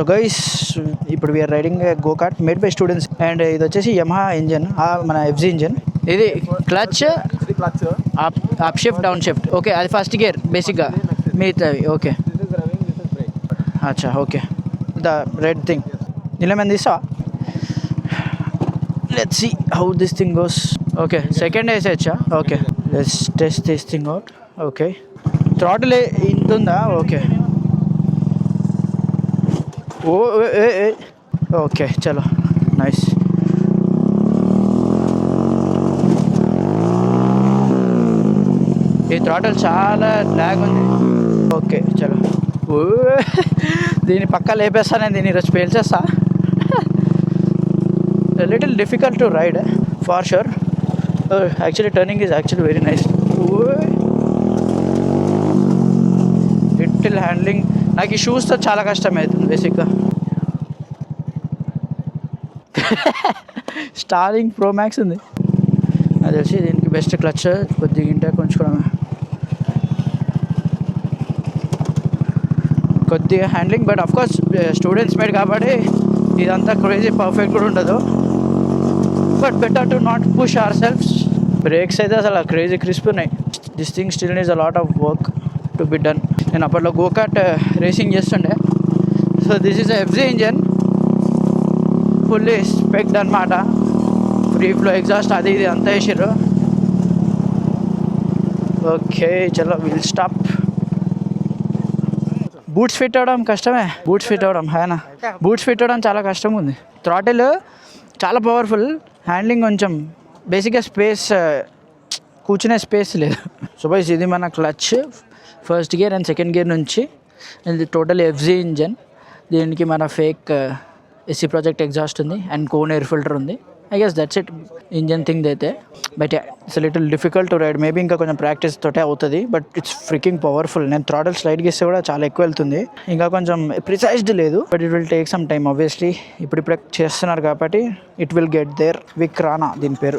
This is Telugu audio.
సో గైస్ ఇప్పుడు we're riding go kart made by students and ఇది వచ్చేసి యమహా ఇంజన్, మన ఎఫ్జీ ఇంజన్. ఇది clutch up shift down shift. Okay, అది ఫస్ట్ గేర్ బేసిక్గా, మిగతావి ఓకే. అచ్చా ఓకే, ద రెడ్ థింగ్ నిలమని తీసా. Let's see how this thing goes. Okay, second వేసేయచ్చా? Okay, let's test this thing out. Okay, throttle ఇంత ఉందా? ఓకే ఓ ఓకే చలో నైస్. ఈ థ్రాటిల్ చాలా ల్యాగ్ ఉంది. ఓకే చలో, ఓ దీన్ని పక్కా లేపేస్తా నేను, దీన్ని ఈరోజు పేల్చేస్తా. Little difficult to ride for sure. Actually turning is actually very nice. Little handling నాకు ఈ షూస్తో చాలా కష్టం అవుతుంది బేసిక్గా. స్టారింగ్ ప్రో మ్యాక్స్ ఉంది నాకు తెలిసి. దీనికి బెస్ట్ క్లచ్ కొద్దిగా ఇంటే కొంచుకోవడమే, కొద్దిగా handling. But of course students made కాబట్టి ఇదంతా క్రేజీ పర్ఫెక్ట్ కూడా ఉండదు. But better to not push our selfs. Brakes అయితే అసలు క్రేజీ క్రిస్ప్ ఉన్నాయి. This thing still needs a lot of work to be done. నేను అప్పట్లో గోకార్ట్ రేసింగ్ చేస్తుండే. So this is FZ engine, fully specced అనమాట. ఫ్రీ ఫ్లో ఎగ్జాస్ట్ అది ఇది అంతా వేసారు. ఓకే చలో విల్ స్టాప్. బూట్స్ ఫిట్ అవ్వడం కష్టమే, బూట్స్ ఫిట్ అవ్వడం హేనా, బూట్స్ ఫిట్ అవ్వడం చాలా కష్టంగా ఉంది. థ్రాటిల్ చాలా పవర్ఫుల్, హ్యాండ్లింగ్ కొంచెం బేసిక్గా స్పేస్, కూర్చునే స్పేస్ లేదు. సో బైస్ ఇది మన clutch first gear and second gear నుంచి. ఇది టోటల్ ఎఫ్జీ ఇంజన్. దీనికి మన ఫేక్ ఎస్సీ ప్రాజెక్ట్ ఎగ్జాస్ట్ ఉంది అండ్ కోన్ ఎయిర్ ఫిల్టర్ ఉంది. I guess that's it engine thing అయితే. But it's little difficult to ride. Maybe ఇంకా కొంచెం ప్రాక్టీస్ తోటే అవుతుంది. But it's fricking powerful. నేను థ్రాటిల్ స్లైడ్ గీస్తే కూడా చాలా ఎక్కువ వెళ్తుంది. ఇంకా కొంచెం ప్రిసైజ్డ్ లేదు. But it will take some time obviously. ఇప్పుడిప్పుడే చేస్తున్నారు కాబట్టి ఇట్ విల్ గెట్ దేర్. విక్రానా దీని పేరు.